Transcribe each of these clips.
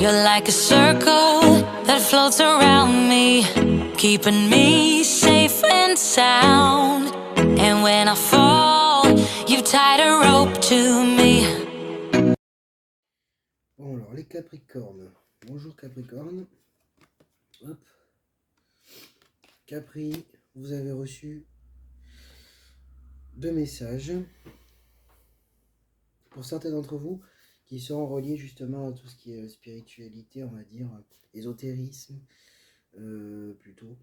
You're like a circle that floats around me, keeping me safe and sound. And when I fall, you tied a rope to me. Bon, alors les Capricornes. Bonjour Capricorne. Hop. Capri, vous avez reçu 2 messages. Pour certains d'entre vous qui seront reliés justement à tout ce qui est spiritualité, on va dire, ésotérisme, plutôt.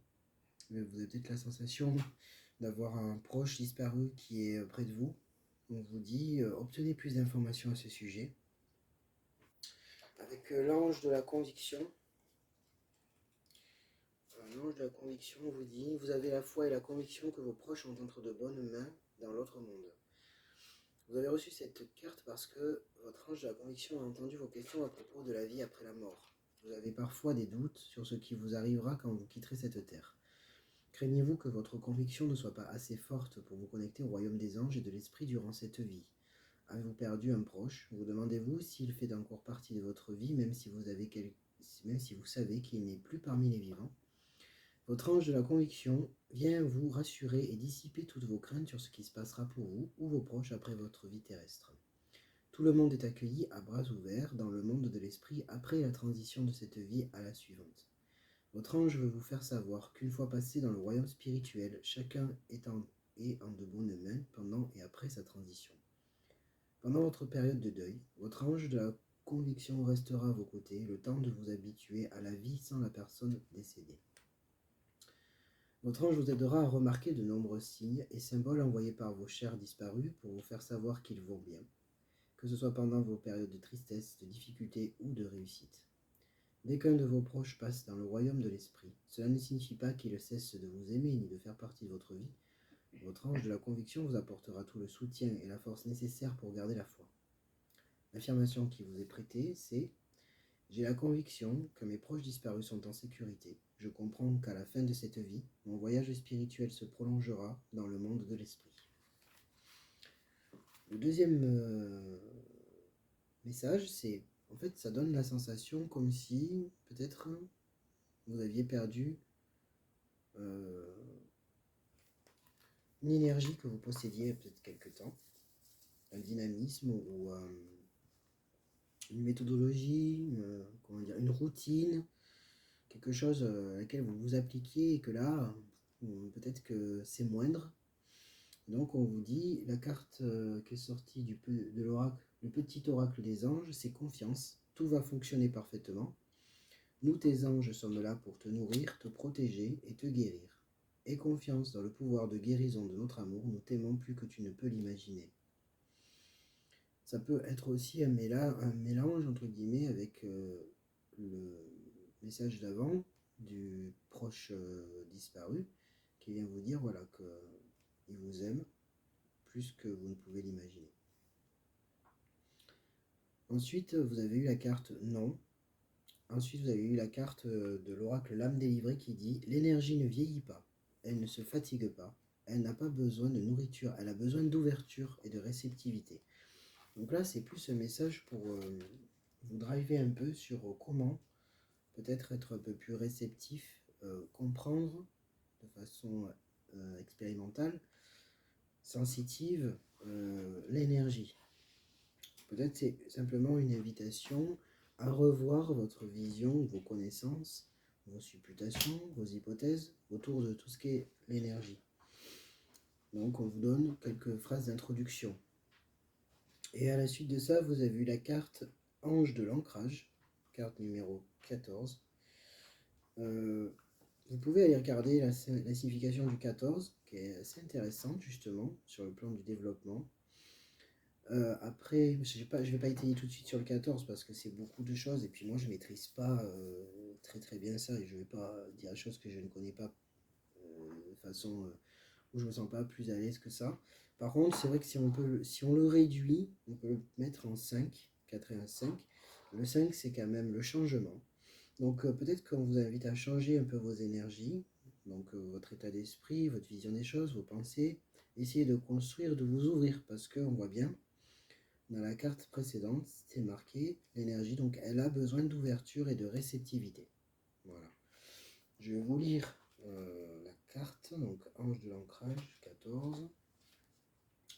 Mais vous avez peut-être la sensation d'avoir un proche disparu qui est près de vous. On vous dit, obtenez plus d'informations à ce sujet. Avec l'ange de la conviction. L'ange de la conviction vous dit, vous avez la foi et la conviction que vos proches sont entre de bonnes mains dans l'autre monde. Vous avez reçu cette carte parce que votre ange de la conviction a entendu vos questions à propos de la vie après la mort. Vous avez parfois des doutes sur ce qui vous arrivera quand vous quitterez cette terre. Craignez-vous que votre conviction ne soit pas assez forte pour vous connecter au royaume des anges et de l'esprit durant cette vie? Avez-vous perdu un proche? Vous demandez-vous s'il fait encore partie de votre vie, même si vous savez qu'il n'est plus parmi les vivants? Votre ange de la conviction vient vous rassurer et dissiper toutes vos craintes sur ce qui se passera pour vous ou vos proches après votre vie terrestre. Tout le monde est accueilli à bras ouverts dans le monde de l'esprit après la transition de cette vie à la suivante. Votre ange veut vous faire savoir qu'une fois passé dans le royaume spirituel, chacun est en de bonnes mains pendant et après sa transition. Pendant votre période de deuil, votre ange de la conviction restera à vos côtés le temps de vous habituer à la vie sans la personne décédée. Votre ange vous aidera à remarquer de nombreux signes et symboles envoyés par vos chers disparus pour vous faire savoir qu'ils vont bien, que ce soit pendant vos périodes de tristesse, de difficulté ou de réussite. Dès qu'un de vos proches passe dans le royaume de l'esprit, cela ne signifie pas qu'il cesse de vous aimer ni de faire partie de votre vie. Votre ange de la conviction vous apportera tout le soutien et la force nécessaires pour garder la foi. L'affirmation qui vous est prêtée, c'est « J'ai la conviction que mes proches disparus sont en sécurité. Je comprends qu'à la fin de cette vie, mon voyage spirituel se prolongera dans le monde de l'esprit. » Le deuxième message, c'est, en fait, ça donne la sensation comme si, peut-être, vous aviez perdu une énergie que vous possédiez peut-être quelque temps, un dynamisme ou une méthodologie, une routine, quelque chose à laquelle vous vous appliquiez et que là, peut-être que c'est moindre. Donc on vous dit, la carte qui est sortie de l'oracle, le petit oracle des anges, c'est confiance, tout va fonctionner parfaitement. Nous, tes anges, sommes là pour te nourrir, te protéger et te guérir. Aie confiance dans le pouvoir de guérison de notre amour, nous t'aimons plus que tu ne peux l'imaginer. Ça peut être aussi un mélange, entre guillemets, avec le message d'avant du proche disparu qui vient vous dire voilà, qu'il vous aime plus que vous ne pouvez l'imaginer. Ensuite, vous avez eu la carte non. Ensuite, vous avez eu la carte de l'oracle l'âme délivrée qui dit « L'énergie ne vieillit pas, elle ne se fatigue pas, elle n'a pas besoin de nourriture, elle a besoin d'ouverture et de réceptivité. » Donc là, c'est plus un message pour vous driver un peu sur comment peut-être être un peu plus réceptif, comprendre de façon expérimentale, sensitive, l'énergie. Peut-être c'est simplement une invitation à revoir votre vision, vos connaissances, vos supputations, vos hypothèses autour de tout ce qui est l'énergie. Donc on vous donne quelques phrases d'introduction. Et à la suite de ça, vous avez eu la carte Ange de l'ancrage, carte numéro 14. Vous pouvez aller regarder la signification du 14, qui est assez intéressante justement sur le plan du développement. Après, je vais pas étayer tout de suite sur le 14 parce que c'est beaucoup de choses et puis moi je maîtrise pas très bien ça et je vais pas dire des choses que je ne connais pas de façon où je me sens pas plus à l'aise que ça. Par contre, c'est vrai que si on le réduit, on peut le mettre en 5, 4 et un 5. Le 5, c'est quand même le changement. Donc peut-être qu'on vous invite à changer un peu vos énergies, donc votre état d'esprit, votre vision des choses, vos pensées. Essayez de construire, de vous ouvrir, parce qu'on voit bien, dans la carte précédente, c'est marqué l'énergie, donc elle a besoin d'ouverture et de réceptivité. Voilà. Je vais vous lire la carte, donc ange de l'ancrage, 14.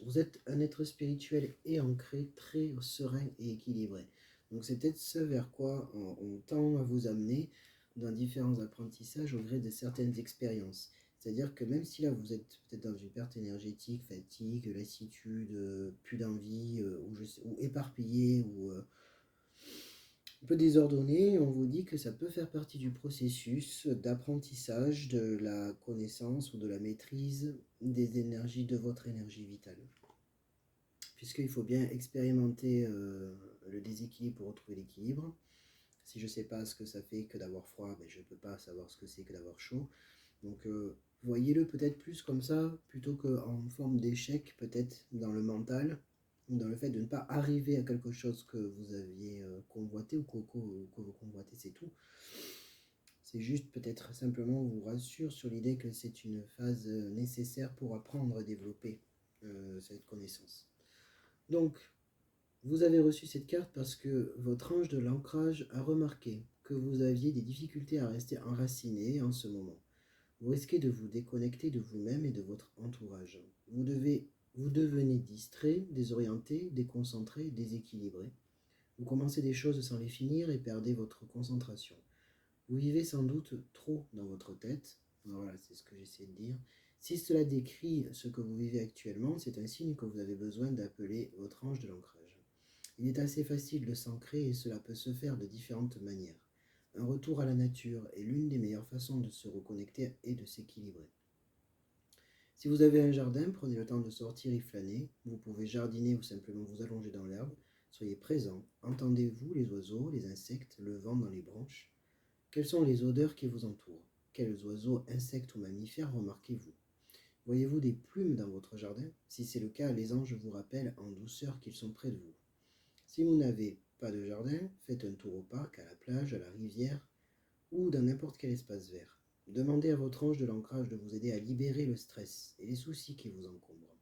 Vous êtes un être spirituel et ancré, très serein et équilibré. Donc c'est peut-être ce vers quoi on tend à vous amener dans différents apprentissages au gré de certaines expériences. C'est-à-dire que même si là vous êtes peut-être dans une perte énergétique, fatigue, lassitude, plus d'envie, ou éparpillé, ou un peu désordonné, on vous dit que ça peut faire partie du processus d'apprentissage de la connaissance ou de la maîtrise des énergies, de votre énergie vitale. Puisqu'il faut bien expérimenter le déséquilibre pour retrouver l'équilibre. Si je ne sais pas ce que ça fait que d'avoir froid, ben je ne peux pas savoir ce que c'est que d'avoir chaud. Donc voyez-le peut-être plus comme ça, plutôt qu'en forme d'échec, peut-être dans le mental, ou dans le fait de ne pas arriver à quelque chose que vous aviez convoité ou que vous convoitez, c'est tout. C'est juste peut-être simplement vous rassure sur l'idée que c'est une phase nécessaire pour apprendre et développer cette connaissance. Donc, vous avez reçu cette carte parce que votre ange de l'ancrage a remarqué que vous aviez des difficultés à rester enraciné en ce moment. Vous risquez de vous déconnecter de vous-même et de votre entourage. Vous devenez distrait, désorienté, déconcentré, déséquilibré. Vous commencez des choses sans les finir et perdez votre concentration. Vous vivez sans doute trop dans votre tête. Voilà, c'est ce que j'essaie de dire. Si cela décrit ce que vous vivez actuellement, c'est un signe que vous avez besoin d'appeler votre ange de l'ancrage. Il est assez facile de s'ancrer et cela peut se faire de différentes manières. Un retour à la nature est l'une des meilleures façons de se reconnecter et de s'équilibrer. Si vous avez un jardin, prenez le temps de sortir y flâner. Vous pouvez jardiner ou simplement vous allonger dans l'herbe. Soyez présent. Entendez-vous les oiseaux, les insectes, le vent dans les branches? Quelles sont les odeurs qui vous entourent? Quels oiseaux, insectes ou mammifères remarquez-vous? Voyez-vous des plumes dans votre jardin? Si c'est le cas, les anges vous rappellent en douceur qu'ils sont près de vous. Si vous n'avez pas de jardin, faites un tour au parc, à la plage, à la rivière ou dans n'importe quel espace vert. Demandez à votre ange de l'ancrage de vous aider à libérer le stress et les soucis qui vous encombrent.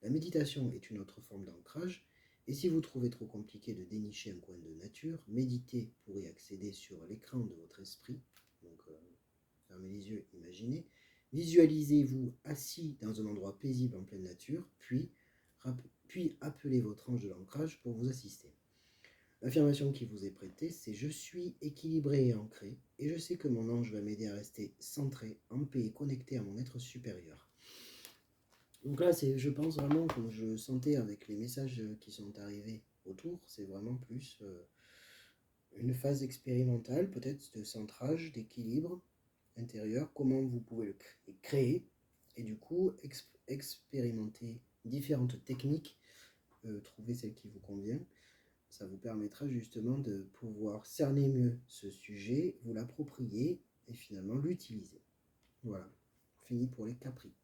La méditation est une autre forme d'ancrage, et si vous trouvez trop compliqué de dénicher un coin de nature, méditez pour y accéder sur l'écran de votre esprit. Donc, fermez les yeux, imaginez. Visualisez-vous assis dans un endroit paisible en pleine nature, puis appelez votre ange de l'ancrage pour vous assister. L'affirmation qui vous est prêtée, c'est « Je suis équilibré et ancré, et je sais que mon ange va m'aider à rester centré, en paix et connecté à mon être supérieur. » Donc là, je pense vraiment, comme je sentais avec les messages qui sont arrivés autour, c'est vraiment plus une phase expérimentale, peut-être de centrage, d'équilibre intérieur, comment vous pouvez le créer, et du coup, expérimenter différentes techniques, trouver celle qui vous convient. Ça vous permettra justement de pouvoir cerner mieux ce sujet, vous l'approprier et finalement l'utiliser. Voilà, fini pour les capris.